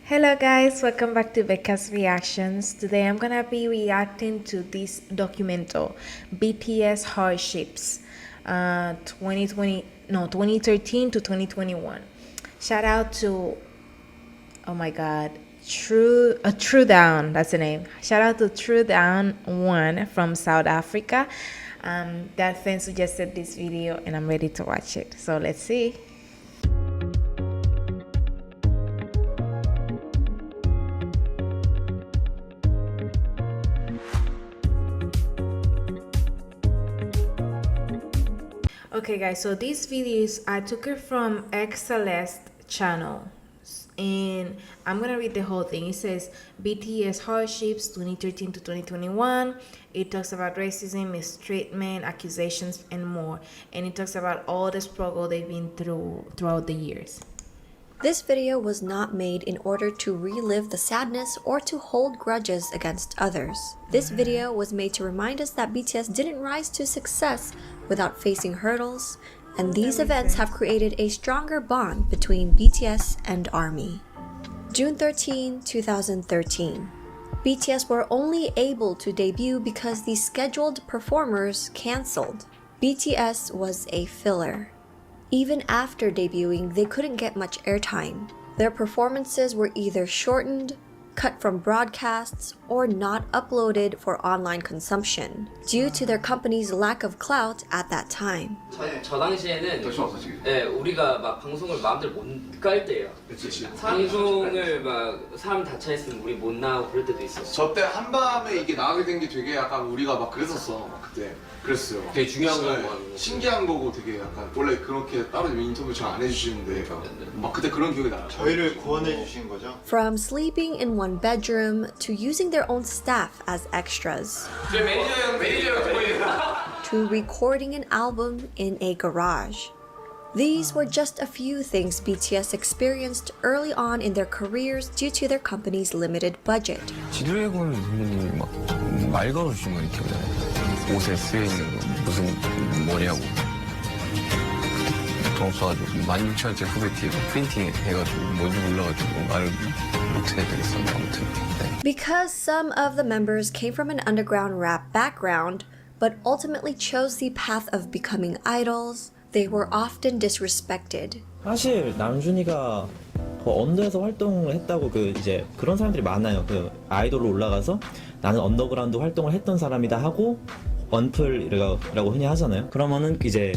Hello guys, welcome back to Becca's Reactions. Today I'm gonna be reacting to this documental, BTS HARDSHIPS, 2013 to 2021. Shout out to, oh my god, True Down, that's the name. Shout out to True Down 1 from South Africa. That fan suggested this video and I'm ready to watch it. So let's see. Okay guys, so these videos I took it from Celeste channel and I'm gonna read the whole thing. It says BTS HARDSHIPS 2013 to 2021. It talks about racism, mistreatment, accusations, and more, and it talks about all the struggle they've been throughout the years. This video was not made in order to relive the sadness or to hold grudges against others. This video was made to remind us that BTS didn't rise to success without facing hurdles, and these events have created a stronger bond between BTS and ARMY. June 13, 2013. BTS were only able to debut because the scheduled performers cancelled. BTS was a filler. Even after debuting, they couldn't get much airtime. Their performances were either shortened, cut from broadcasts, or not uploaded for online consumption, due to their company's lack of clout at that time. 저 당시에는 우리가 막 방송을 마음대로 못 깔 때예요. 방송을 막 사람 다 차 있으면 우리 못 나오고 그럴 때도 있었어. 저 때 한밤에 이게 나가게 된 게 되게 약간 우리가 막 그랬었어. 막 그때 그랬어요. 되게 중요한 거고 신기한 거고 되게 약간 원래 그렇게 따로 인터뷰 잘 안 해주시는데 막 그때 그런 기억이 나요. 저희를 구원해 주신 거죠? From sleeping in one bedroom to using their own staff as extras, to recording an album in a garage. These were just a few things BTS experienced early on in their careers due to their company's limited budget. 지드래곤 선배님이 막 말 걸어주신 거 이렇게 옷에 쓰여있는 거 무슨 뭐냐고 돈 없어가지고 16,000원짜리 후배티 프린팅 해가지고 뭔지 몰라가지고 말을 못해 되겠어. 아무튼 네. Because some of the members came from an underground rap background but ultimately chose the path of becoming idols, they were often disrespected. 사실 남준이가 언더에서 활동을 했다고 이제 그런 사람들이 많아요. 아이돌로 올라가서 나는 언더그라운드 활동을 했던 사람이다 하고 언플이라고 흔히 하잖아요. 그러면은 이제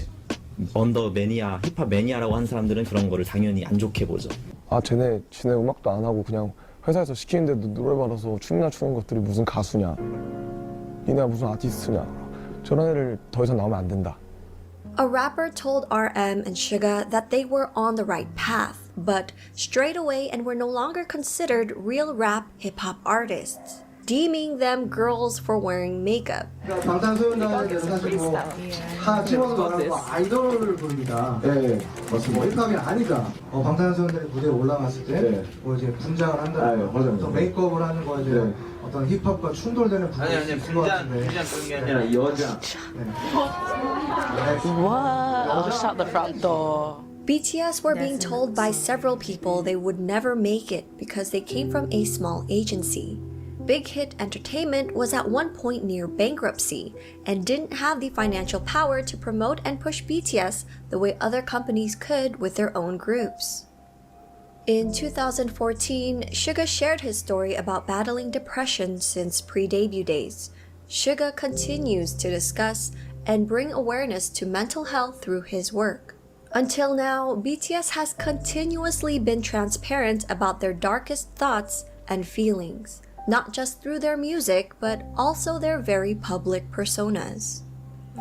언더 매니아, 힙합 매니아라고 하는 사람들은 그런 거를 당연히 안 좋게 보죠. 아 지네 음악도 안 하고 그냥 회사에서 시키는데도 노래 받아서 춤이나 추는 것들이 무슨 가수냐, 니네가 무슨 아티스트냐, 저런 애를 더 이상 나오면 안 된다. A rapper told RM and Suga that they were on the right path, but strayed away and were no longer considered real rap hip-hop artists, deeming them girls for wearing makeup. 방탄소년단에 대해서 사실 팀워크 말하고 아이돌을 부릅니다. 네, 맞습니다. 힙합이 아니다. 방탄소년단이 무대에 올라갔을 때 이제 분장을 한다는 거, 어떤 메이크업을 하는 거 이제 어떤 힙합과 충돌되는 부분이 있을 것 같은데. 분장 그런 게 아니라 여자. What? Shut the front door. BTS were being told by several people they would never make it because they came from a small agency. Big Hit Entertainment was at one point near bankruptcy and didn't have the financial power to promote and push BTS the way other companies could with their own groups. In 2014, Suga shared his story about battling depression since pre-debut days. Suga continues to discuss and bring awareness to mental health through his work. Until now, BTS has continuously been transparent about their darkest thoughts and feelings, not just through their music, but also their very public personas.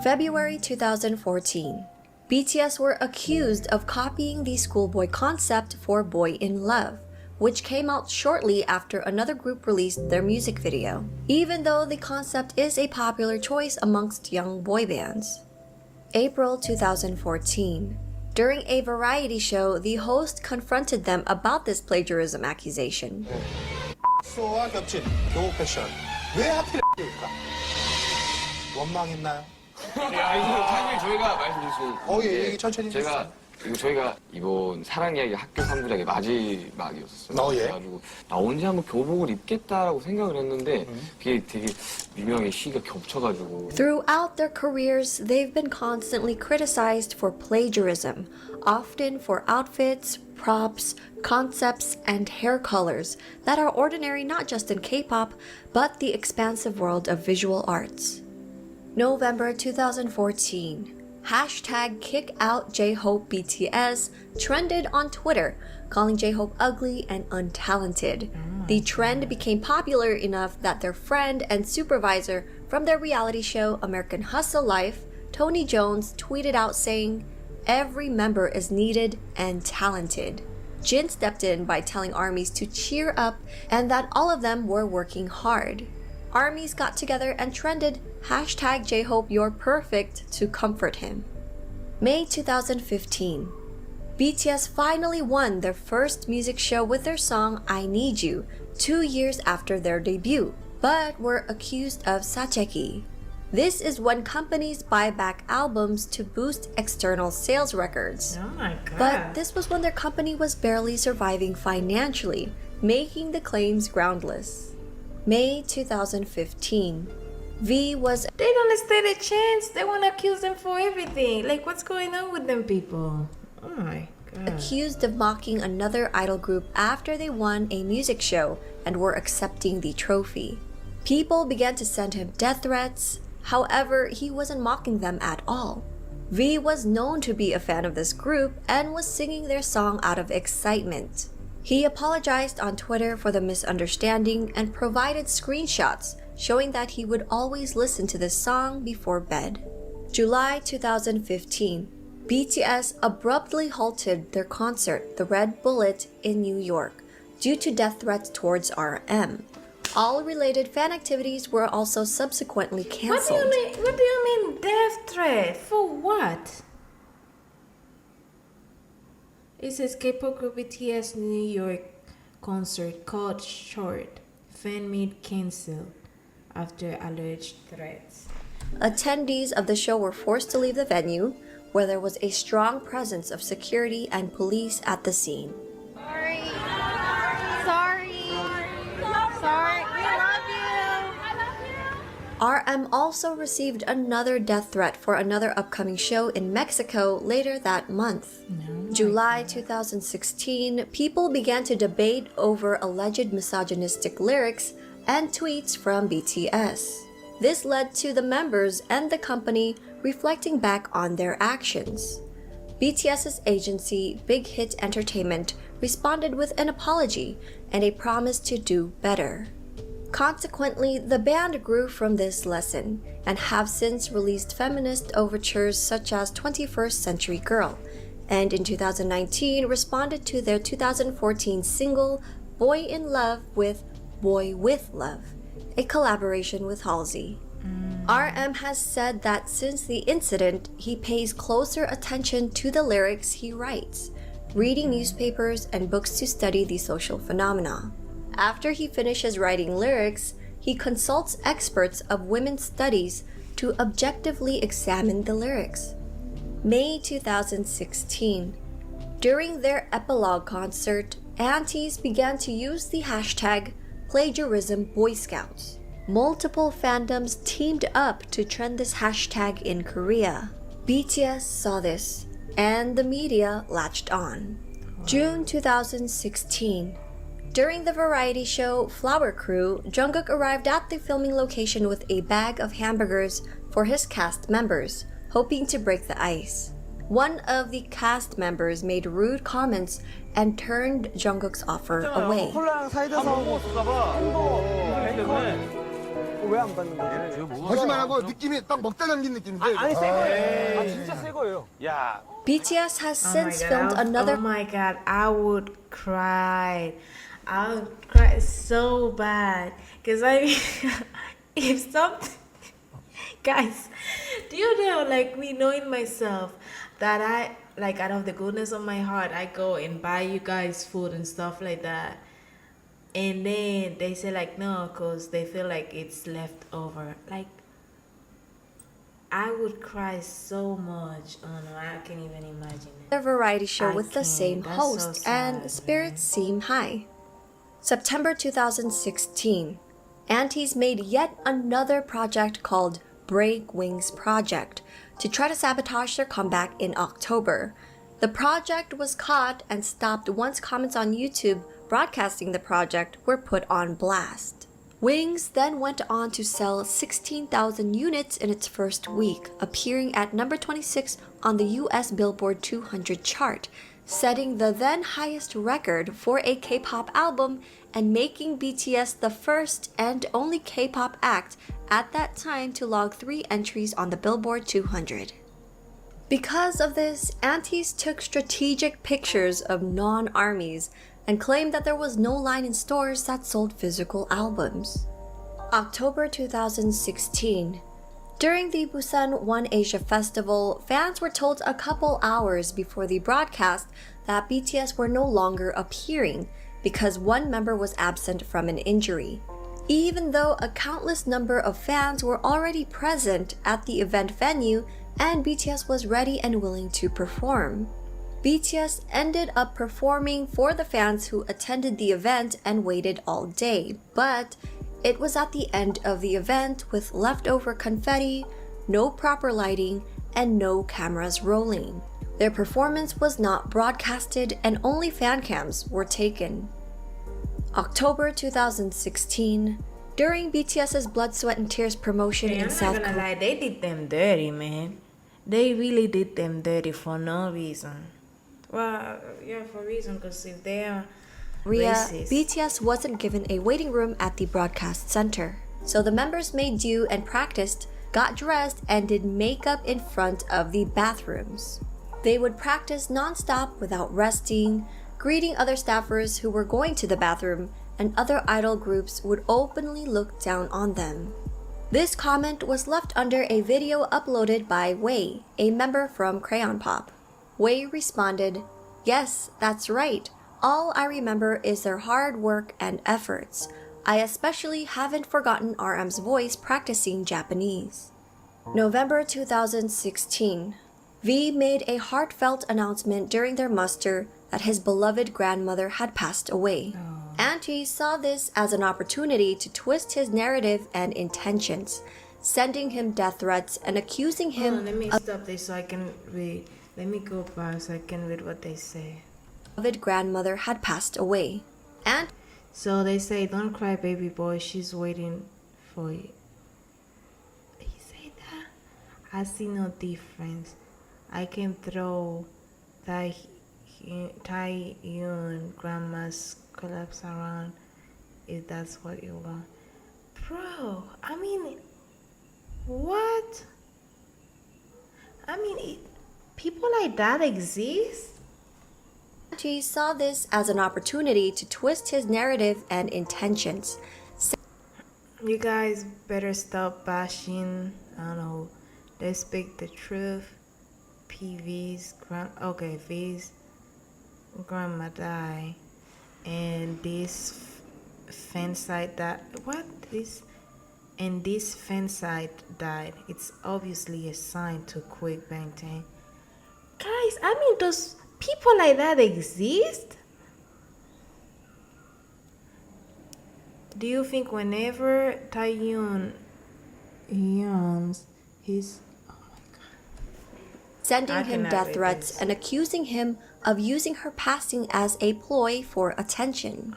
February 2014. BTS were accused of copying the schoolboy concept for Boy in Love, which came out shortly after another group released their music video, even though the concept is a popular choice amongst young boy bands. April 2014. During a variety show, the host confronted them about this plagiarism accusation. 수와 겹친 교복 패션 왜 하필 입을까? 원망했나요? 아니 사실 저희가 말씀드린 얘기 천천히 제가 그리고 저희가 이번 사랑 이야기 학교 3부작의 마지막이었어요. 예. 그래가지고 나 언제 한번 교복을 입겠다라고 생각을 했는데 그게 되게 미묘하게 시기가 겹쳐가지고. Throughout their careers, they've been constantly criticized for plagiarism, often for outfits, props, concepts, and hair colors that are ordinary not just in K-pop, but the expansive world of visual arts. November 2014. Hashtag #KickOutJHope BTS trended on Twitter, calling J-Hope ugly and untalented. The trend became popular enough that their friend and supervisor from their reality show American Hustle Life, Tony Jones, tweeted out saying, "Every member is needed and talented." Jin stepped in by telling ARMYs to cheer up and that all of them were working hard. ARMYs got together and trended hashtag J-Hope You're Perfect to comfort him. May 2015. BTS finally won their first music show with their song I Need You 2 years after their debut, but were accused of 사재기. This is when companies buy back albums to boost external sales records. Oh my god. But this was when their company was barely surviving financially, making the claims groundless. May 2015. V was They don't stand a chance. They want to accuse them for everything. Like, what's going on with them people? Oh my god. accused of mocking another idol group after they won a music show and were accepting the trophy. People began to send him death threats. However, he wasn't mocking them at all. V was known to be a fan of this group and was singing their song out of excitement. He apologized on Twitter for the misunderstanding and provided screenshots showing that he would always listen to this song before bed. July 2015, BTS abruptly halted their concert, The Red Bullet, in New York due to death threats towards RM. All related fan activities were also subsequently cancelled. What do you mean death threat? For what? It says K-pop group BTS New York concert cut short. Fan meet cancelled after alleged threats. Attendees of the show were forced to leave the venue, where there was a strong presence of security and police at the scene. Sorry. We love you. RM also received another death threat for another upcoming show in Mexico later that month. July 2016, people began to debate over alleged misogynistic lyrics and tweets from BTS. This led to the members and the company reflecting back on their actions. BTS's agency, Big Hit Entertainment, responded with an apology and a promise to do better. Consequently, the band grew from this lesson and have since released feminist overtures such as 21st Century Girl, and in 2019 responded to their 2014 single Boy in Love with Boy with Love, a collaboration with Halsey. RM has said that since the incident, he pays closer attention to the lyrics he writes, reading newspapers and books to study the social phenomena. After he finishes writing lyrics, he consults experts of women's studies to objectively examine the lyrics. May 2016. During their epilogue concert, aunties began to use the hashtag Plagiarism Boy Scouts. Multiple fandoms teamed up to trend this hashtag in Korea. BTS saw this, and the media latched on. June 2016. During the variety show Flower Crew, Jungkook arrived at the filming location with a bag of hamburgers for his cast members, hoping to break the ice. One of the cast members made rude comments and turned Jungkook's offer away. 왜 안 받는 거예요? 거짓말하고 느낌이 딱 먹다 남긴 느낌인데. 아니 새 거예요. 진짜 새 거예요. 야. BTS has Oh since my filmed God, another. Oh my god, I would cry. I would cry so bad. Because if something. Guys, do you know, like, me knowing myself that I, like, out of the goodness of my heart, I go and buy you guys food and stuff like that. And then they say, like, no, because they feel like it's left over. Like, I would cry so much. Oh no, I can't even imagine it. A variety show I with the can't. same That's host, so and sad, spirits seem high. September 2016, Antis made yet another project called Break Wings Project to try to sabotage their comeback in October. The project was caught and stopped once comments on YouTube broadcasting the project were put on blast. Wings then went on to sell 16,000 units in its first week, appearing at number 26 on the US Billboard 200 chart, setting the then highest record for a K-pop album and making BTS the first and only K-pop act at that time to log 3 entries on the Billboard 200. Because of this, Antis took strategic pictures of non-armies and claimed that there was no line in stores that sold physical albums. October 2016. During the Busan One Asia Festival, fans were told a couple hours before the broadcast that BTS were no longer appearing because one member was absent from an injury, even though a countless number of fans were already present at the event venue and BTS was ready and willing to perform. BTS ended up performing for the fans who attended the event and waited all day, but it was at the end of the event with leftover confetti, no proper lighting, and no cameras rolling. Their performance was not broadcasted and only fan cams were taken. October 2016. During BTS's Blood, Sweat and Tears promotion in South Korea, lie, they did them dirty, man. They really did them dirty for no reason. Well, yeah, for reason, because if they are racist. BTS wasn't given a waiting room at the broadcast center, so the members made do and practiced, got dressed, and did makeup in front of the bathrooms. They would practice non-stop without resting, greeting other staffers who were going to the bathroom, and other idol groups would openly look down on them. This comment was left under a video uploaded by Wei, a member from Crayon Pop. Wei responded, "Yes, that's right. All I remember is their hard work and efforts. I especially haven't forgotten RM's voice practicing Japanese." November 2016. V made a heartfelt announcement during their muster that his beloved grandmother had passed away. Anti saw this as an opportunity to twist his narrative and intentions, sending him death threats and accusing him let me stop this so I can read. Let me go back so I can read what they say. Beloved grandmother had passed away. And so they say, "Don't cry, baby boy. She's waiting for you." He said that. I see no difference. I can throw Tae-yoon grandma's collapse around if that's what you want, bro. I mean, what? I mean, people like that exist. He saw this as an opportunity to twist his narrative and intentions. You guys better stop bashing. I don't know. They speak the truth. V's grandma died, and this fan site that this fan site died. It's obviously a sign to quit Bangtan. Guys, I mean, those people like that exist? Do you think whenever Taeyoon yawns, he's sending him death threats and accusing him of using her passing as a ploy for attention?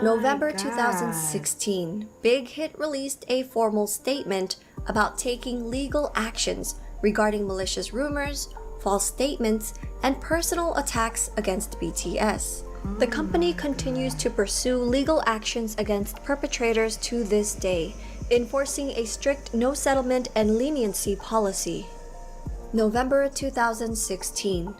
November 2016, Big Hit released a formal statement about taking legal actions regarding malicious rumors, false statements, and personal attacks against BTS. The company continues to pursue legal actions against perpetrators to this day, enforcing a strict no settlement and leniency policy. November 2016.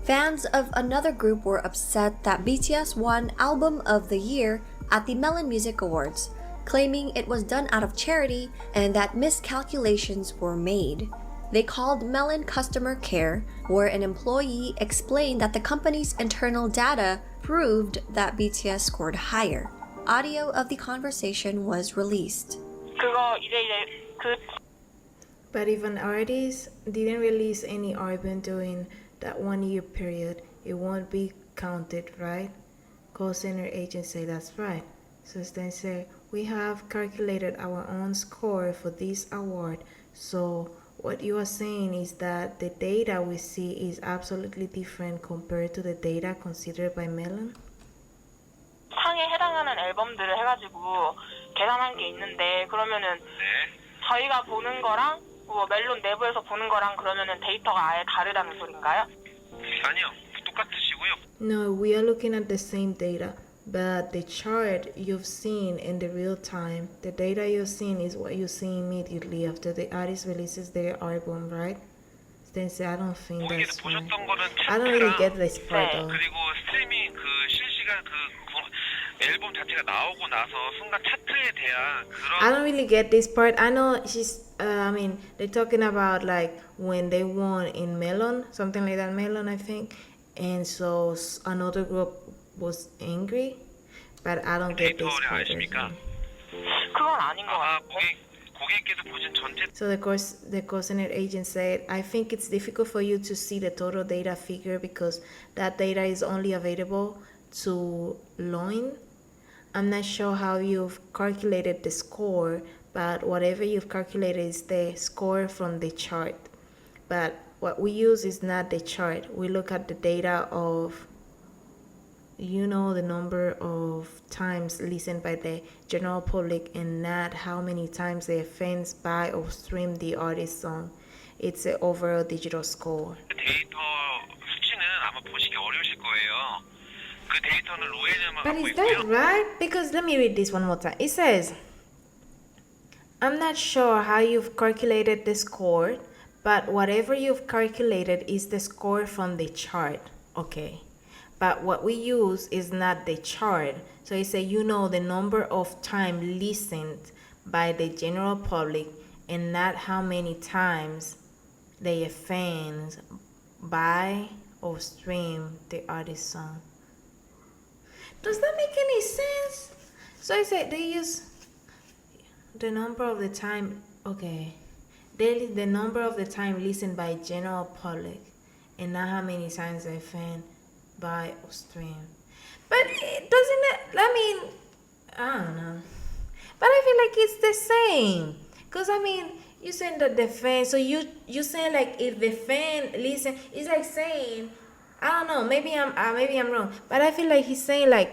Fans of another group were upset that BTS won Album of the Year at the Melon Music Awards, claiming it was done out of charity and that miscalculations were made. They called Melon customer care, where an employee explained that the company's internal data proved that BTS scored higher. Audio of the conversation was released. But if an artist didn't release any album during that 1 year period, it won't be counted, right? Call center agents say that's right. So then say, we have calculated our own score for this award. So what you are saying is that the data we see is absolutely different compared to the data considered by Melon? 상에 해당하는 앨범들을 해가지고 계산한 게 있는데 그러면은 저희가 보는 거랑 뭐 멜론 내부에서 보는 거랑 그러면은 데이터가 아예 다르다는 소린가요? 아니요, 똑같으시고요. No, we are looking at the same data, but the chart you've seen in the real time, the data you've seen is what you see immediately after the artist releases their album, right? Then say, I don't think that's right. I don't really get this part though. 그리고 스트리밍 그 실시간 그 앨범 자체가 나오고 나서 순간 차트에 대한 그런 I don't really get this part. I know they're talking about like when they won in Melon, something like that, Melon, I think. And so another group was angry, but I don't get this part. 그건 아닌 것 같아요. 고객께서 보신 전체 So the coordinate agent said, I think it's difficult for you to see the total data figure because that data is only available to Loin. I'm not sure how you've calculated the score, but whatever you've calculated is the score from the chart. But what we use is not the chart. We look at the data of, the number of times listened by the general public and not how many times the fans buy or stream the artist's song. It's an overall digital score. 데이터 수치는 아마 보시기 어려우실 거예요. 그 데이터는 로엔에만 But 갖고 is that 있고요. right? Because let me read this one more time. It says, I'm not sure how you've calculated the score, but whatever you've calculated is the score from the chart. Okay. But what we use is not the chart. So it says, the number of time listened by the general public and not how many times their fans buy or stream the artist's song. Does that make any sense? So I said they use the number of the time, the number of the time listened by general public and not how many times a fan buy or stream. But it doesn't, I don't know. But I feel like it's the same. Because you saying that the fan, so you saying like if the fan listen, it's like saying, I don't know, maybe I'm wrong, but I feel like he's saying like,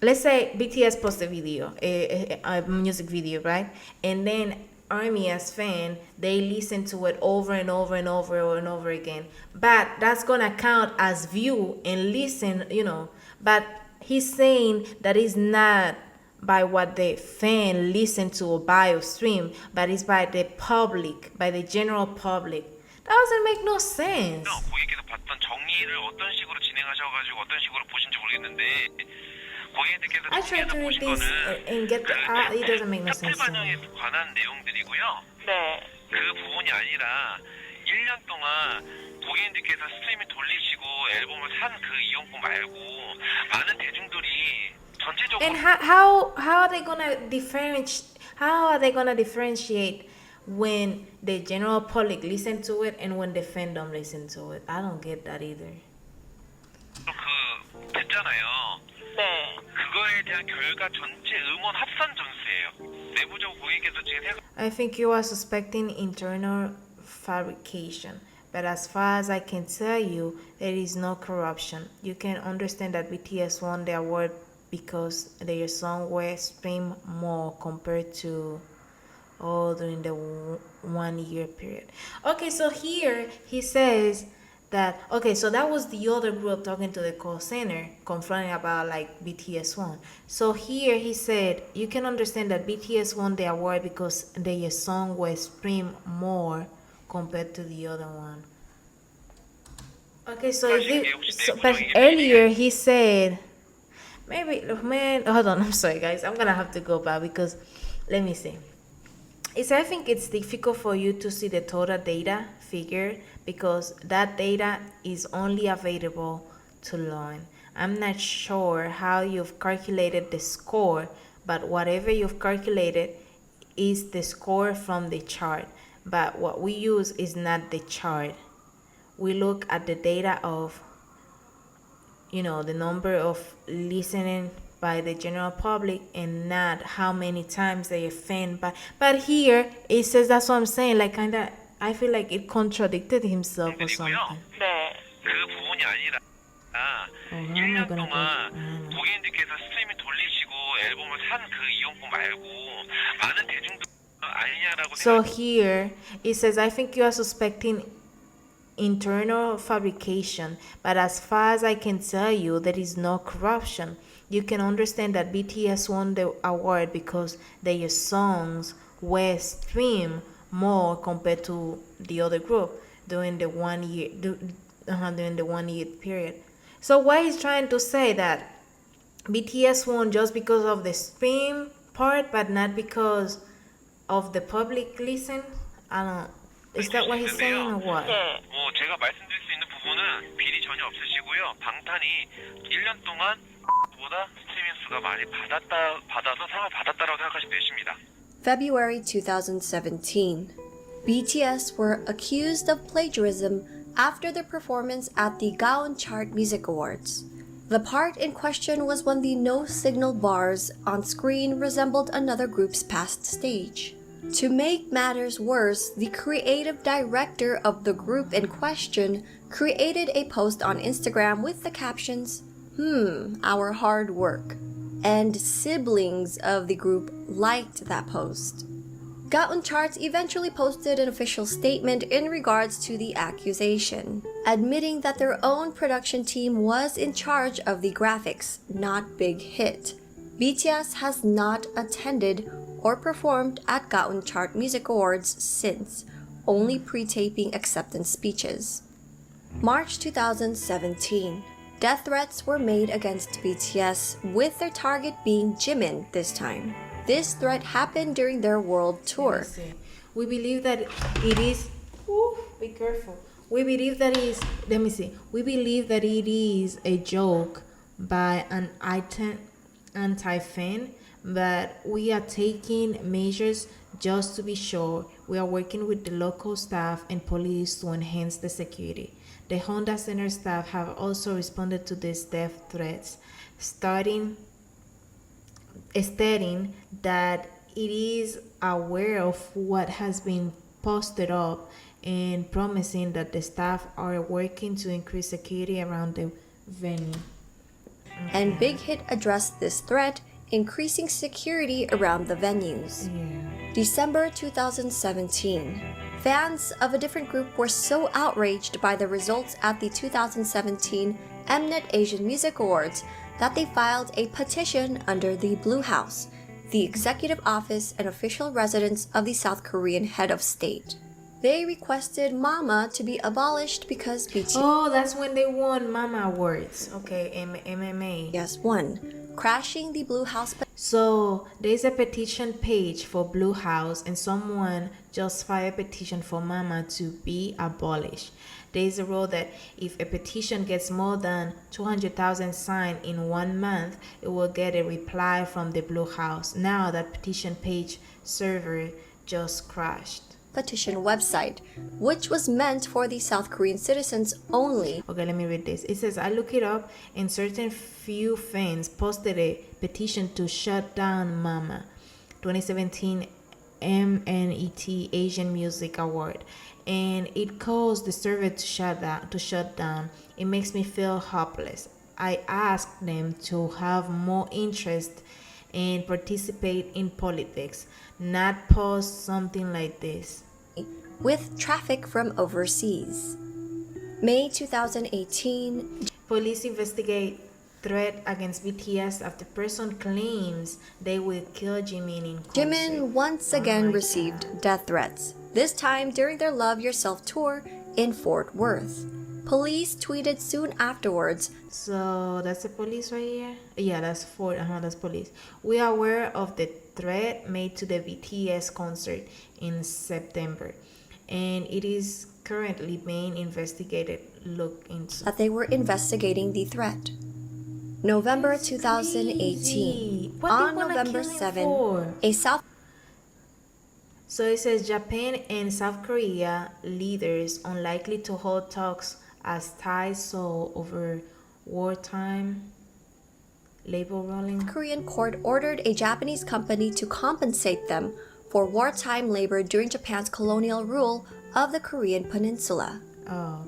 let's say BTS posts a video, a music video, right? And then ARMY as fan, they listen to it over and over and over and over again. But that's gonna count as view and listen, But he's saying that it's not by what the fan listen to or buy or stream, but it's by the public, by the general public. That doesn't make no sense. 고객께서 봤던 정의를 어떤 식으로 진행하셔가지고 어떤 식으로 보신지 모르겠는데 고객님께서 I tried to read this and get it doesn't make no sense. 차트 반영에 관한 내용들이고요. 네. 그 부분이 아니라 1년 동안 고객님들께서 스트리밍 돌리시고 앨범을 산 그 이용권 말고 많은 대중들이 전체적으로 And how are they gonna differentiate when the general public listen to it and when the fandom listen to it? I don't get that either. 그 됐잖아요. 네. 그거에 대한 결과 전체 음원 합산 점수예요. 내부적으로 고객께서 지금 생각 I think you are suspecting internal fabrication. But as far as I can tell you, there is no corruption. You can understand that BTS won the award because their song were streamed more compared to during the 1 year period. Okay, so here he says that, so that was the other group talking to the call center, confronting about like BTS won. So here he said, you can understand that BTS won the award because their song was streamed more compared to the other one. Okay, but earlier he said, hold on, I'm sorry guys, I'm gonna have to go back because, let me see. I think it's difficult for you to see the total data figure because that data is only available to learn. I'm not sure how you've calculated the score, but whatever you've calculated is the score from the chart. but what we use is not the chart. We look at the data of, the number of listening by the general public and not how many times they offend. But here it says, that's what I'm saying, like kinda, I feel like it contradicted himself or something. 네. 그 부분이 아니라 1년 동안 고객님들께서 스트리밍 돌리시고 앨범을 산 그 이용권 말고 많은 대중들 아니냐라고. So here it says, I think you are suspecting internal fabrication, but as far as I can tell you, there is no corruption. You can understand that BTS won the award because their songs were streamed more compared to the other group during the 1 year during the 1 year period. So what he's trying to say that BTS won just because of the stream part, but not because of the public listen. I don't. Is that what he's saying or what? 뭐 제가 말씀드릴 수 있는 부분은 비리 전혀 없으시고요. 방탄이 1년 동안 보다 스트리밍 수가 많이 받아서 상을 받았다라고 생각하시면 되십니다. February 2017. BTS were accused of plagiarism after their performance at the Gaon Chart Music Awards. The part in question was when the no-signal bars on screen resembled another group's past stage. To make matters worse, the creative director of the group in question created a post on Instagram with the captions, our hard work. And siblings of the group liked that post. Gaon Charts eventually posted an official statement in regards to the accusation, admitting that their own production team was in charge of the graphics, not Big Hit. BTS has not attended or performed at Gaon Chart Music Awards since, only pre-taping acceptance speeches. March 2017. Death threats were made against BTS, with their target being Jimin this time. This threat happened during their world tour. We believe that it is. Be careful. We believe that it is. Let me see. We believe that it is a joke by an anti-fan, but we are taking measures just to be sure. We are working with the local staff and police to enhance the security. The Honda Center staff have also responded to these death threats, stating that it is aware of what has been posted up and promising that the staff are working to increase security around the venue. And Big Hit addressed this threat, increasing security around the venues. December 2017. Fans of a different group were so outraged by the results at the 2017 Mnet Asian Music Awards that they filed a petition under the Blue House, the executive office and official residence of the South Korean head of state. They requested MAMA to be abolished because BTS... Oh, that's when they won MAMA Awards. Okay, MMA. Yes, won, crashing the Blue House... So, there's a petition page for Blue House and someone just filed a petition for MAMA to be abolished. There's a rule that if a petition gets more than 200,000 signed in 1 month, it will get a reply from the Blue House. Now that petition page server just crashed. Petition website, which was meant for the South Korean citizens only. Okay, let me read this. It says, I look it up and certain few fans posted a petition to shut down MAMA 2017 MNET Asian Music Award, and it caused the server to shut down. It makes me feel hopeless. I asked them to have more interest and participate in politics, not post something like this. With traffic from overseas. May 2018. Police investigate threat against BTS after person claims they will kill Jimin in concert. Jimin once again received death threats, this time during their Love Yourself tour in Fort Worth. Police tweeted soon afterwards. So that's the police right here? Yeah, that's that's police. We are aware of the threat made to the BTS concert in September, and it is currently being investigated. Look into that they were investigating the threat. November 2018. On November 7, a South... So it says Japan and South Korea leaders unlikely to hold talks as ties soar over wartime labor rolling. Korean court ordered a Japanese company to compensate them for wartime labor during Japan's colonial rule of the Korean peninsula.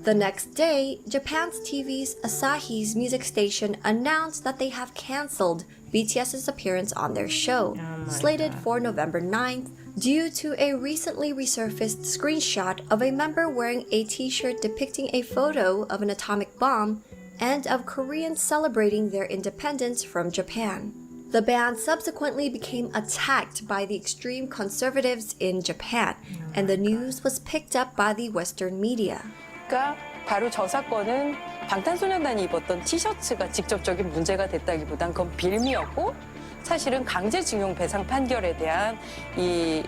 The next day, Japan's TV's Asahi's music station announced that they have cancelled BTS's appearance on their show, slated for November 9th, due to a recently resurfaced screenshot of a member wearing a t-shirt depicting a photo of an atomic bomb and of Koreans celebrating their independence from Japan. The band subsequently became attacked by the extreme conservatives in Japan, and the news was picked up by the Western media. 바로 저 사건은 방탄소년단이 입었던 티셔츠가 직접적인 문제가 됐다기보단 그건 빌미였고 사실은 강제징용 배상 판결에 대한 이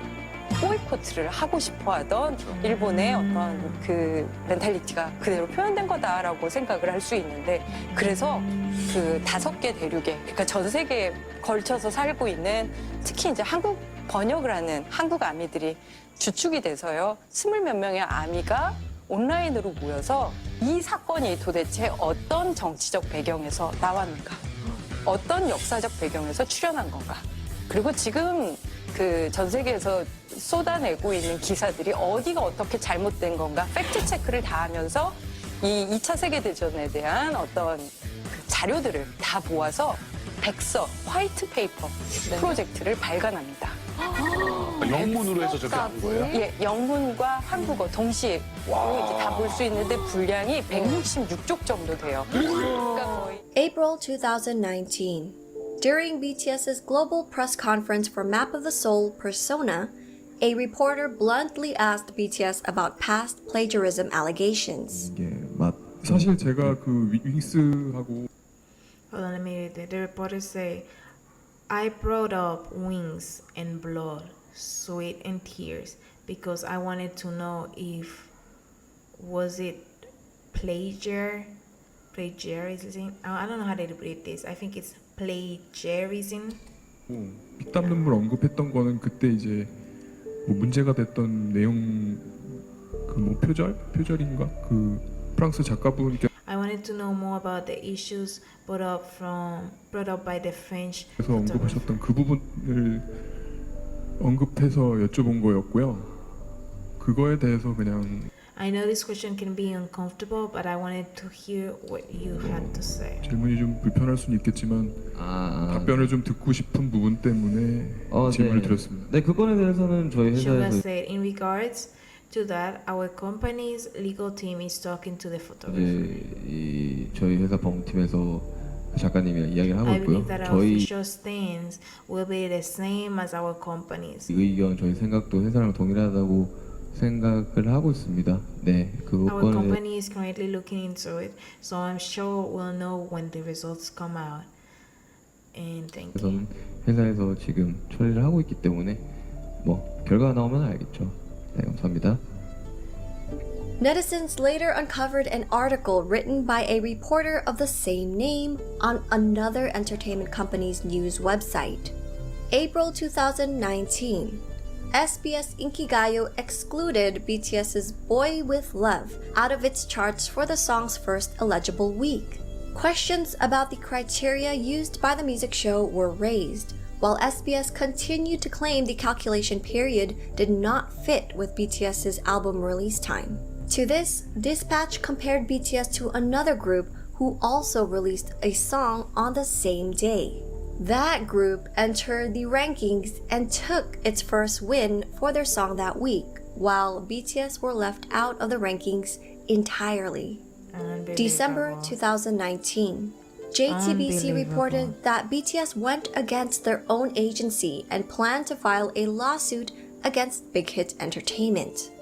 보이콧을 하고 싶어하던 일본의 어떤 그 멘탈리티가 그대로 표현된 거다라고 생각을 할 수 있는데 그래서 그 5개 대륙에 그러니까 전 세계에 걸쳐서 살고 있는 특히 이제 한국 번역을 하는 한국 아미들이 주축이 돼서요 20몇 명의 아미가 온라인으로 모여서 이 사건이 도대체 어떤 정치적 배경에서 나왔는가, 어떤 역사적 배경에서 출현한 건가. 그리고 지금 그 전 세계에서 쏟아내고 있는 기사들이 어디가 어떻게 잘못된 건가 팩트 체크를 다 하면서 이 2차 세계대전에 대한 어떤 그 자료들을 다 모아서 백서, 화이트 페이퍼 프로젝트를 발간합니다. 영문으로 해서 저렇게 한 거예요? 예, 영문과 한국어 동시에 다 볼 수 있는데 분량이 166쪽 정도 돼요. 그러니까 거의 April 2019. During BTS's global press conference for Map of the Soul Persona, a reporter bluntly asked BTS about past plagiarism allegations. 사실 제가 그 윙스하고 Hold on, let me read it. The reporter say, I brought up wings and blood, sweat and tears because I wanted to know if was it plagiarism? I don't know how to read this. I think it's plagiarism. 피땀 눈물 언급했던 거는 그때 이제 뭐 문제가 됐던 내용 그 뭐 표절인가 그 프랑스 작가분께 I wanted to know more about the issues brought up by the French. 그래서 언급하셨던 그 부분을 언급해서 여쭤본 거였고요. 그거에 대해서 그냥 I know this question can be uncomfortable, but I wanted to hear what you had to say. 질문이 좀 불편할 수는 있겠지만 답변을 좀 듣고 싶은 부분 때문에 질문을 드렸습니다. 네, 그거에 대해서는 저희 Suga 회사에서 said, in regards to that, our company's legal team is talking to the photographer. 이제 저희 회사 법무팀에서 작가님이랑 이야기를 하고 I 있고요. believe that our 저희 official stance will be the same as our company's. 의견, 저희 생각도 회사랑 동일하다고 생각을 하고 있습니다. 네, Our 그거는 company is currently looking into it, so I'm sure we'll know when the results come out. And thank you. 우선 회사에서 지금 처리를 하고 있기 때문에 뭐 결과가 나오면 알겠죠. 네, 감사합니다. Netizens later uncovered an article written by a reporter of the same name on another entertainment company's news website. April 2019. SBS Inkigayo excluded BTS's Boy With Love out of its charts for the song's first eligible week. Questions about the criteria used by the music show were raised, while SBS continued to claim the calculation period did not fit with BTS's album release time. To this, Dispatch compared BTS to another group who also released a song on the same day. That group entered the rankings and took its first win for their song that week, while BTS were left out of the rankings entirely. December 2019. JTBC reported that BTS went against their own agency and planned to file a lawsuit against Big Hit Entertainment.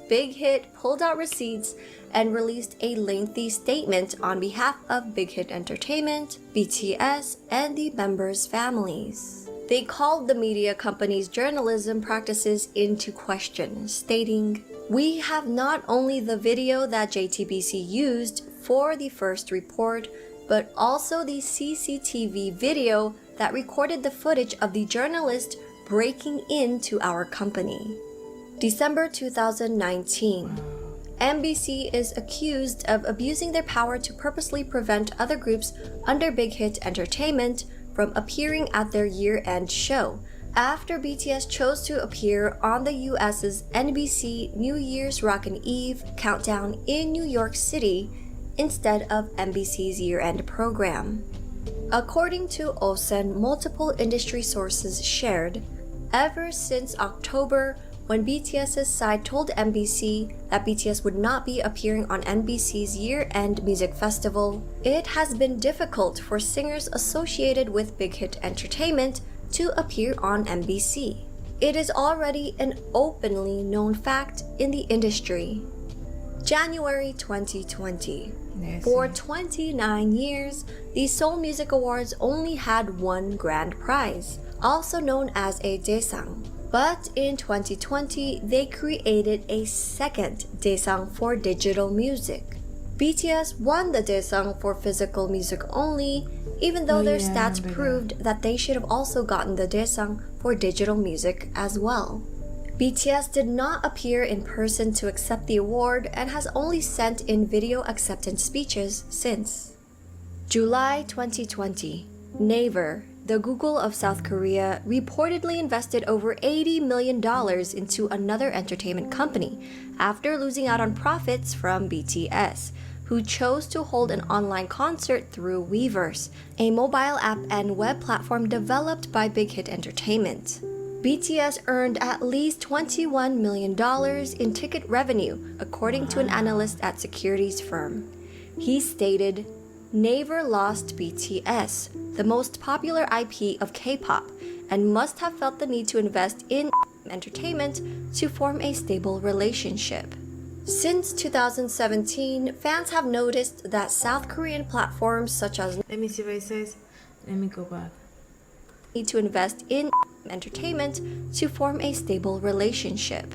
Big Hit pulled out receipts and released a lengthy statement on behalf of Big Hit Entertainment, BTS, and the members' families. They called the media company's journalism practices into question, stating, "We have not only the video that JTBC used for the first report, but also the CCTV video that recorded the footage of the journalist breaking into our company." December 2019. MBC is accused of abusing their power to purposely prevent other groups under Big Hit Entertainment from appearing at their year-end show, after BTS chose to appear on the US's NBC New Year's Rockin' Eve countdown in New York City instead of NBC's year-end program. According to Osen, multiple industry sources shared, ever since October, when BTS's side told NBC that BTS would not be appearing on NBC's year-end music festival, it has been difficult for singers associated with Big Hit Entertainment to appear on NBC. It is already an openly known fact in the industry. January 2020. For 29 years, the Seoul Music Awards only had one grand prize, also known as a Daesang. But in 2020, they created a second Daesang for digital music. BTS won the Daesang for physical music only, even though their stats proved that they should have also gotten the Daesang for digital music as well. BTS did not appear in person to accept the award and has only sent in video acceptance speeches since. July 2020. Naver, the Google of South Korea, reportedly invested over $80 million into another entertainment company after losing out on profits from BTS, who chose to hold an online concert through Weverse, a mobile app and web platform developed by Big Hit Entertainment. BTS earned at least $21 million in ticket revenue, according to an analyst at securities firm. He stated, Naver lost BTS, the most popular IP of K-pop, and must have felt the need to invest in entertainment to form a stable relationship. Since 2017, fans have noticed that South Korean platforms such as Let me see what it says. Let me go back. Need to invest in entertainment to form a stable relationship.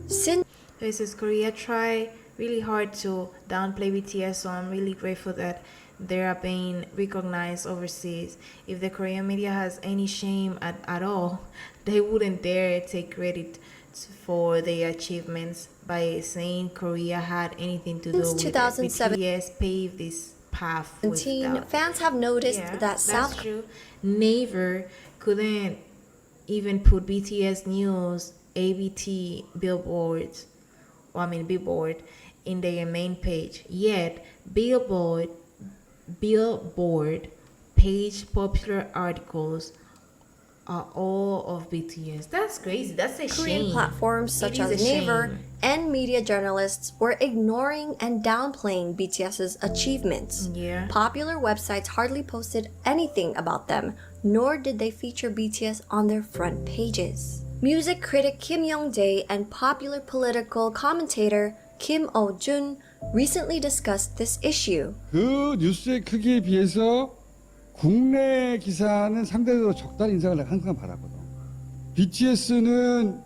Since it says Korea try really hard to downplay BTS, so I'm really grateful that they are being recognized overseas. If the Korean media has any shame at all, they wouldn't dare take credit for their achievements by saying Korea had anything to do with it. BTS paved this path. Fans have noticed that South Korea never couldn't even put BTS news, ABT, Billboard in their main page. Yet Billboard page popular articles are all of BTS. That's crazy. That's a Korean shame. platforms such as Naver and media journalists were ignoring and downplaying BTS's achievements. Popular websites hardly posted anything about them, nor did they feature BTS on their front pages. Music critic Kim Young-dae and popular political commentator Kim Oh-jun recently discussed this issue. 그 뉴스의 크기에 비해서 국내 기사는 상대적으로 적다는 인상을 내가 항상 받았거든. BTS는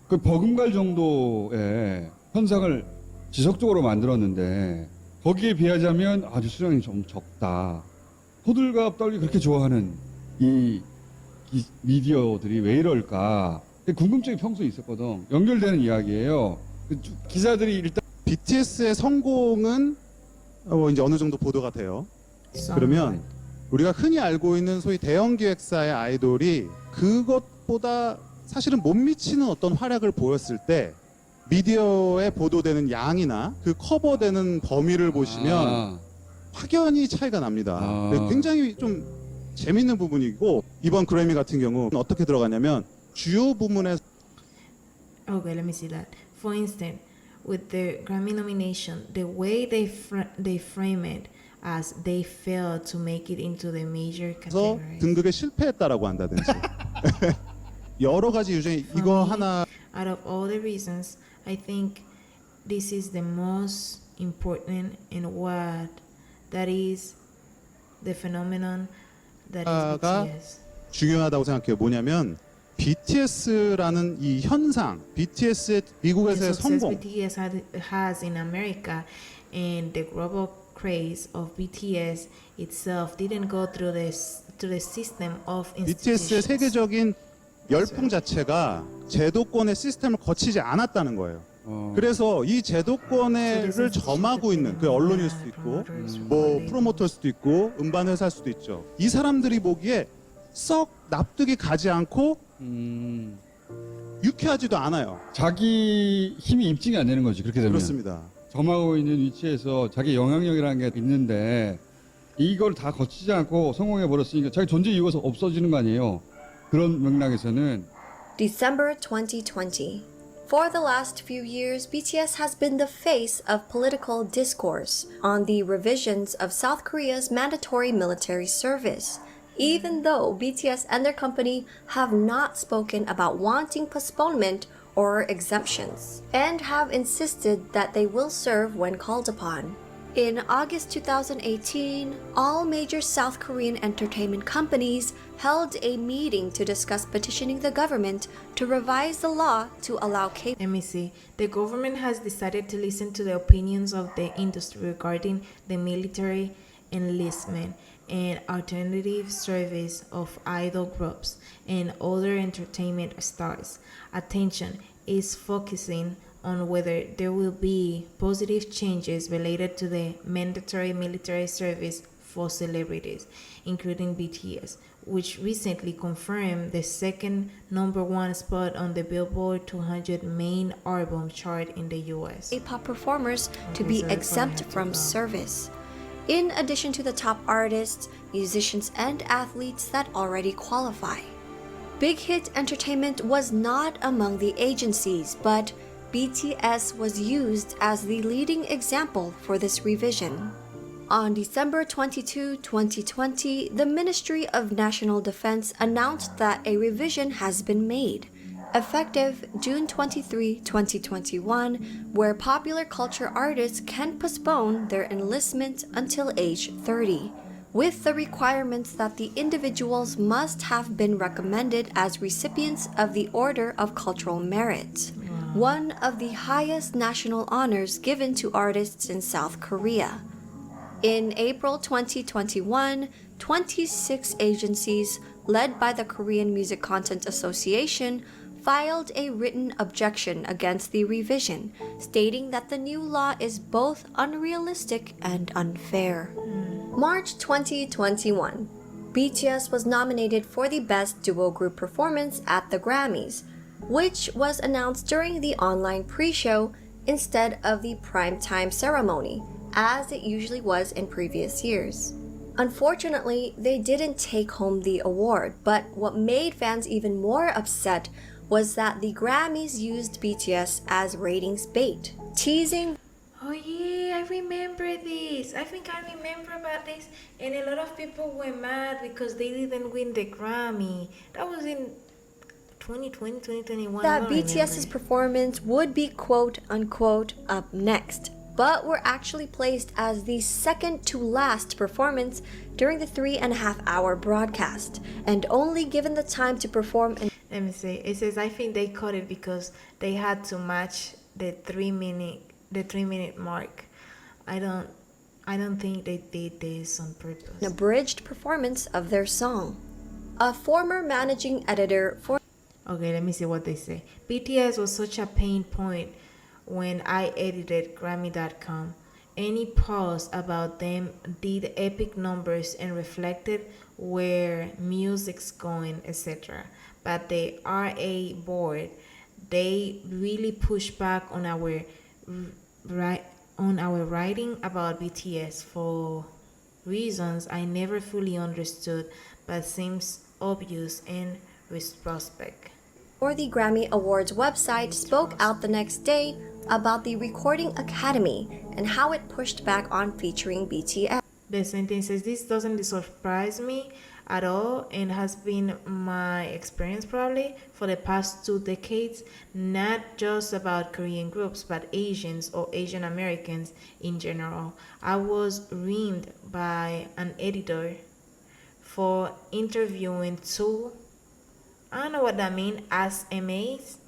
그 버금갈 정도의 현상을 지속적으로 만들었는데 거기에 비하자면 뉴스량이 좀 적다. 호들갑 떨기 그렇게 좋아하는 이 미디어들이 왜 이럴까? 궁금증이 평소에 있었거든. 연결되는 이야기예요. 기사들이 일단 BTS의 성공은 이제 어느 정도 보도가 돼요. 그러면 우리가 흔히 알고 있는 소위 대형 기획사의 아이돌이 그것보다 사실은 못 미치는 어떤 활약을 보였을 때 미디어에 보도되는 양이나 그 커버되는 범위를 보시면 확연히 차이가 납니다. 굉장히 좀 재밌는 부분이고 이번 그래미 같은 경우 어떻게 들어가냐면 주요 부문에 Okay, let me see that. For instance, with the Grammy nomination, the way they frame it as they failed to make it into the major categories. 등극에 실패했다라고 한다든지 여러 가지 유전이 이거 하나. Out of all the reasons, I think this is the most important in what that is the phenomenon that is BTS. 중요하다고 생각해요. 뭐냐면 BTS라는 이 현상, BTS의 미국에서의 성공. BTS has in America and the global craze of BTS itself didn't go through the system of institutions. BTS의 세계적인 열풍 자체가 제도권의 시스템을 거치지 않았다는 거예요. 그래서 이 제도권을 점하고 있는 그 언론일 수도 있고 뭐 프로모터일 수도 있고 음반 회사일 수도 있죠. 이 사람들이 보기에 썩 납득이 가지 않고 유쾌하지도 않아요. 자기 힘이 입증이 안 되는 거지, 그렇게 되면. 그렇습니다. 점하고 있는 위치에서 자기 영향력이라는 게 있는데 이걸 다 거치지 않고 성공해 버렸으니까 자기 존재 이유가 없어지는 거 아니에요. 그런 맥락에서는. December 2020. For the last few years, BTS has been the face of political discourse on the revisions of South Korea's mandatory military service. Even though BTS and their company have not spoken about wanting postponement or exemptions, and have insisted that they will serve when called upon. In August 2018, all major South Korean entertainment companies held a meeting to discuss petitioning the government to revise the law to allow K-pop. Let me see. The government has decided to listen to the opinions of the industry regarding the military enlistment and alternative service of idol groups and other entertainment stars. Attention is focusing on whether there will be positive changes related to the mandatory military service for celebrities, including BTS, which recently confirmed the second #1 spot on the Billboard 200 main album chart in the US. K-pop performers to be exempt from service, in addition to the top artists, musicians, and athletes that already qualify. Big Hit Entertainment was not among the agencies, but BTS was used as the leading example for this revision. On December 22, 2020, the Ministry of National Defense announced that a revision has been made, effective June 23, 2021, where popular culture artists can postpone their enlistment until age 30, with the requirements that the individuals must have been recommended as recipients of the Order of Cultural Merit, one of the highest national honors given to artists in South Korea. In April 2021, 26 agencies, led by the Korean Music Content Association, filed a written objection against the revision, stating that the new law is both unrealistic and unfair. March 2021, BTS was nominated for the Best Duo Group Performance at the Grammys, which was announced during the online pre-show instead of the primetime ceremony, as it usually was in previous years. Unfortunately, they didn't take home the award, but what made fans even more upset was that the Grammys used BTS as ratings bait, teasing. Oh yeah, I remember this. I think I remember about this. And a lot of people were mad because they didn't win the Grammy. That was in 2020, 2021. That BTS's performance would be quote unquote up next, but were actually placed as the second to last performance during the 3.5-hour broadcast, and only given the time to perform. Let me see. It says I think they cut it because they had to match the 3-minute mark. I don't think they did this on purpose. An abridged performance of their song. A former managing editor for. Okay, let me see what they say. BTS was such a pain point when I edited Grammy.com. Any post about them did epic numbers and reflected where music's going, etc. But the RA board, they really push back on our writing about BTS for reasons I never fully understood, but seems obvious in retrospect. Or the Grammy Awards website spoke out the next day about the Recording Academy and how it pushed back on featuring BTS. The sentence says, this doesn't surprise me at all and has been my experience probably for the past 2 decades, not just about Korean groups, but Asians or Asian Americans in general. I was reamed by an editor for interviewing 2, I don't know what that means, as MAs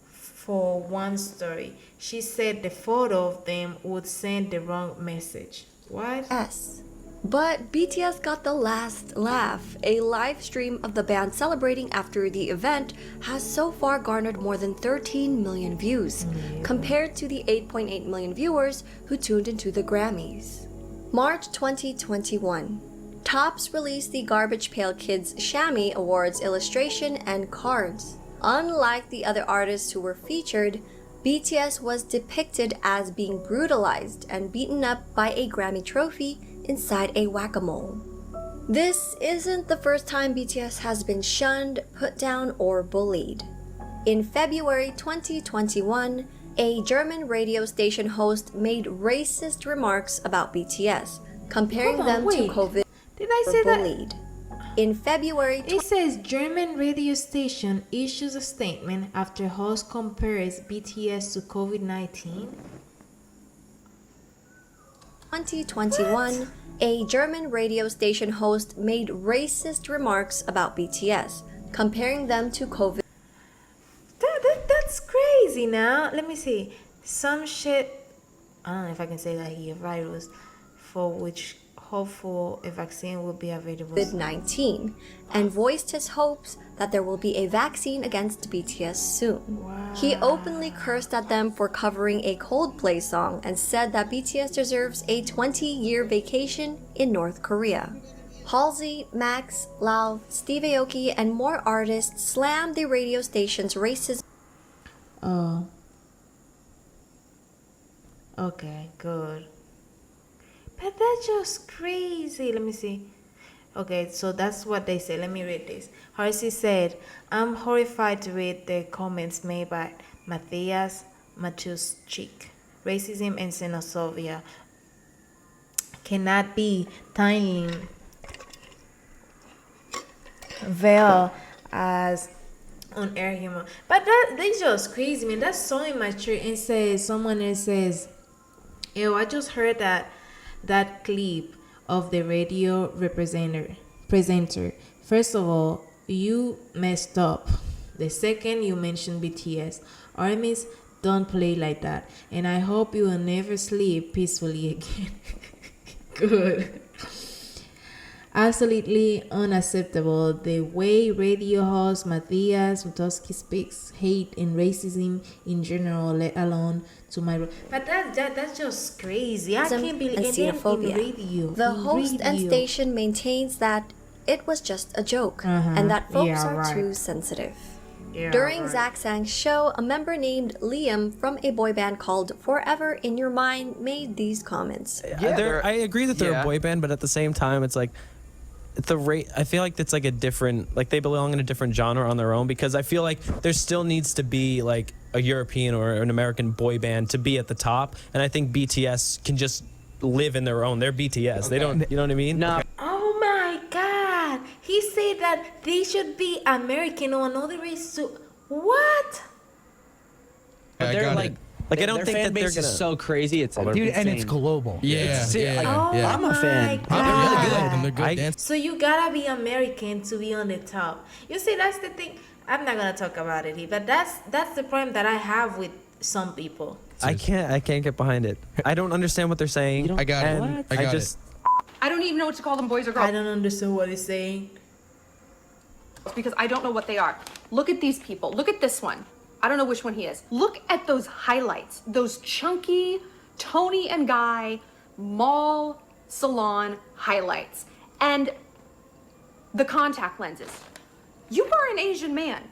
for one story. She said the photo of them would send the wrong message. What? Yes. But BTS got the last laugh. A live stream of the band celebrating after the event has so far garnered more than 13 million views, compared to the 8.8 million viewers who tuned into the Grammys. March 2021. Topps released the Garbage Pail Kids Shammy Awards illustration and cards. Unlike the other artists who were featured, BTS was depicted as being brutalized and beaten up by a Grammy trophy inside a whack-a-mole. This isn't the first time BTS has been shunned, put down, or bullied. In February 2021, a German radio station host made racist remarks about BTS, comparing them to COVID. Did I say bullied. In February, it says German radio station issues a statement after host compares BTS to COVID-19. 2021, a German radio station host made racist remarks about BTS, comparing them to COVID. That's crazy now. Let me see. Some shit, I don't know if I can say that here, virus, for which hopeful a vaccine will be available. COVID-19, and voiced his hopes that there will be a vaccine against BTS soon. Wow. He openly cursed at them for covering a Coldplay song and said that BTS deserves a 20-year vacation in North Korea. Halsey, Max, Lau, Steve Aoki, and more artists slammed the radio station's racism. Oh. Okay, good. But that's just crazy. Let me see. Okay, so that's what they say. Let me read this. Harsi said, I'm horrified to read the comments made by Matthias Matuschik. Racism and xenophobia cannot be tiny veil as on air humor. But that's just crazy, man. That's so immature. And says someone else says, yo, I just heard that clip of the radio presenter. First of all, you messed up. The second, you mentioned BTS. Armies don't play like that. And I hope you will never sleep peacefully again. Good. Absolutely unacceptable. The way radio host Matthias Matuschik speaks hate and racism in general, let alone to my... But that's just crazy. I can't believe and it. xenophobia. Radio. The host and station maintains that it was just a joke and that folks are too sensitive. During Zach Sang's show, a member named Liam from a boy band called Forever in Your Mind made these comments. I agree that they're a boy band, but at the same time, it's like I feel like it's like a different, like they belong in a different genre on their own, because I feel like there still needs to be like a European or an American boy band to be at the top, and I think BTS can just live in their own. They're BTS. They don't, you know what I mean? No. Oh my God. He said that they should be American or another race. What? But they're like I don't think that they're gonna. Is so crazy. It's dude, and it's global. Yeah, I'm a fan. God. They're really good. So you gotta be American to be on the top. You see, that's the thing. I'm not gonna talk about it here, but that's the problem that I have with some people. I can't get behind it. I don't understand what they're saying. I got it. I don't even know what to call them, boys or girls. I don't understand what he's saying. Because I don't know what they are. Look at these people. Look at this one. I don't know which one he is. Look at those highlights. Those chunky Tony and Guy mall salon highlights. And the contact lenses. You are an Asian man.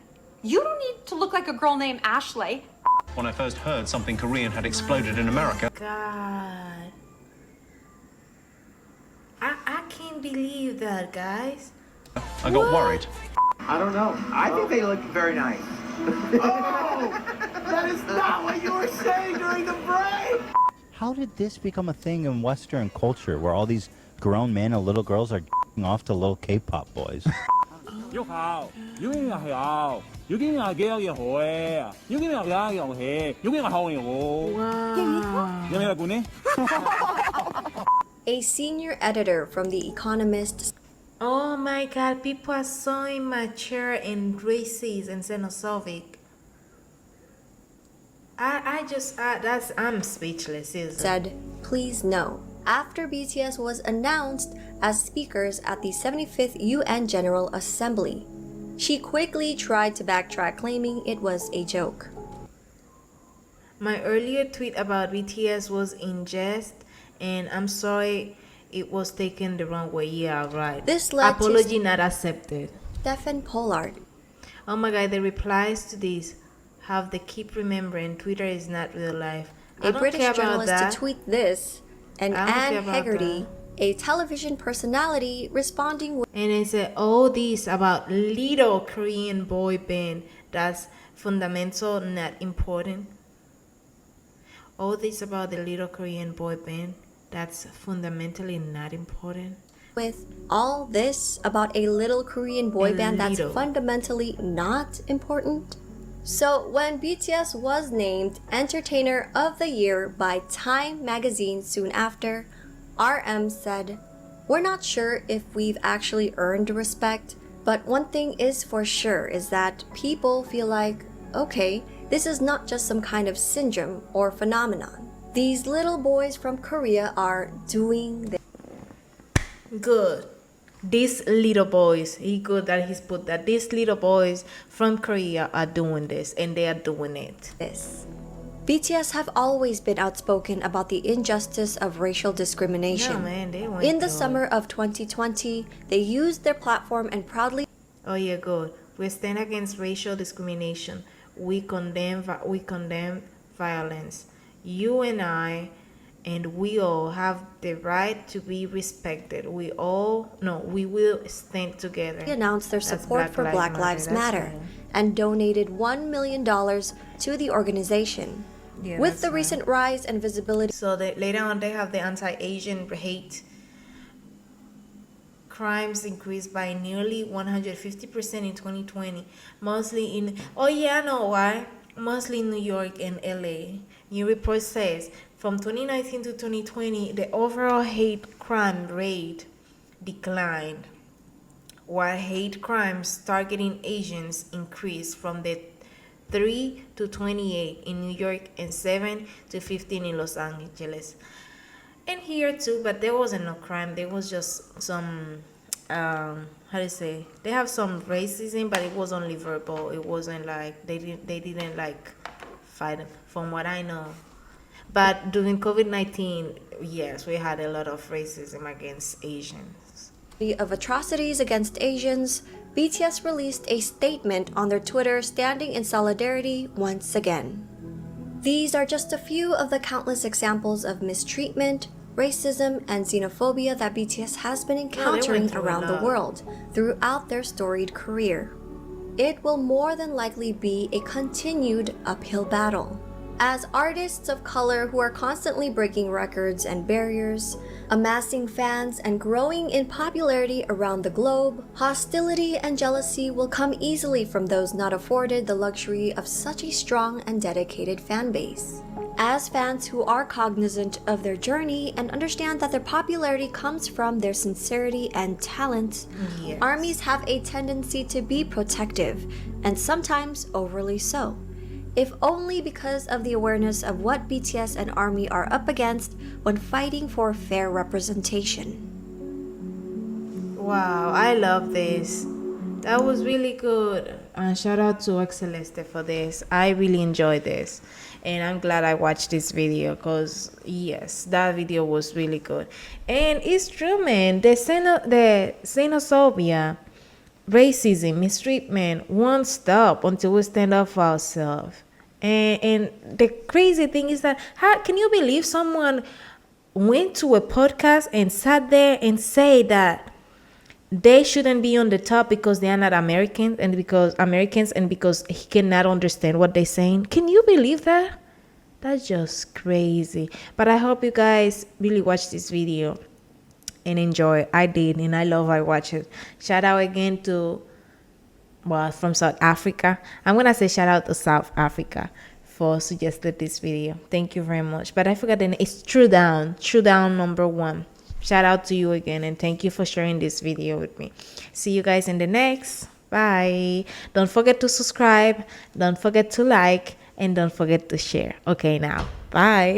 You don't need to look like a girl named Ashley. When I first heard something Korean had exploded in America. God. I can't believe that, guys. I got worried. I don't know. I think they look very nice. Oh! That is not what you were saying during the break! How did this become a thing in Western culture where all these grown men and little girls are off to little K-pop boys? A senior editor from The Economist. Oh my God, people are so immature and racist and xenophobic. I'm speechless. Seriously. Said, please no. after BTS was announced as speakers at the 75th UN General Assembly. She quickly tried to backtrack, claiming it was a joke. My earlier tweet about BTS was in jest, and I'm sorry it was taken the wrong way. Yeah, right. This led Apology to not accepted. Stephen Pollard. Oh my god, the replies to this have to keep remembering Twitter is not real life. A British journalist to tweet this, and Anne Hegarty, a television personality, responding with, and they said all this about little Korean boy band that's fundamental, not important. All this about the little Korean boy band that's fundamentally not important. With all this about a little Korean boy band that's fundamentally not important. So when BTS was named Entertainer of the Year by Time magazine soon after, RM said, "We're not sure if we've actually earned respect, but one thing is for sure is that people feel like, okay, this is not just some kind of syndrome or phenomenon. These little boys from Korea are doing this." Good. These little boys, good that he's put that. These little boys from Korea are doing this, and they are doing it. BTS have always been outspoken about the injustice of racial discrimination. No, man, they went In the through summer of 2020, they used their platform and proudly. Oh yeah, good. We stand against racial discrimination. We condemn violence. You and I, and we all have the right to be respected. We will stand together. They announced their support for Black Lives Matter and donated $1 million to the organization. Yeah, with the recent rise and visibility. So later on they have the anti-Asian hate crimes increased by nearly 150% in 2020, mostly in, oh yeah, I know why, mostly in New York and LA. New report says from 2019 to 2020, the overall hate crime rate declined, while hate crimes targeting Asians increased from the 3 to 28 in New York and 7 to 15 in Los Angeles. And here too, but there wasn't no crime. There was just some, how do you say? They have some racism, but it was only verbal. It wasn't like, they didn't like fight, from what I know. But during COVID-19, yes, we had a lot of racism against Asians. Of atrocities against Asians, BTS released a statement on their Twitter standing in solidarity once again. These are just a few of the countless examples of mistreatment, racism, and xenophobia that BTS has been encountering around the world throughout their storied career. It will more than likely be a continued uphill battle. As artists of color who are constantly breaking records and barriers, amassing fans and growing in popularity around the globe, hostility and jealousy will come easily from those not afforded the luxury of such a strong and dedicated fan base. As fans who are cognizant of their journey and understand that their popularity comes from their sincerity and talent, ARMYs have a tendency to be protective, and sometimes overly so. If only because of the awareness of what BTS and ARMY are up against when fighting for fair representation. Wow, I love this. That was really good. And shout out to Celeste for this. I really enjoyed this. And I'm glad I watched this video because, yes, that video was really good. And it's true, man. The xenophobia, racism, mistreatment won't stop until we stand up for ourselves. And the crazy thing is that, how can you believe someone went to a podcast and sat there and say that they shouldn't be on the top because they are not Americans and because he cannot understand what they're saying? Can you believe that? That's just crazy. But I hope you guys really watch this video and enjoy. I did, and I watched it. Shout out again to, well, from South Africa. I'm gonna say shout out to South Africa for suggested this video. Thank you very much. But I forgot the name. It's True Down #1. Shout out to you again, and thank you for sharing this video with me. See you guys in the next. Bye. Don't forget to subscribe, don't forget to like, and don't forget to share. Okay, now bye.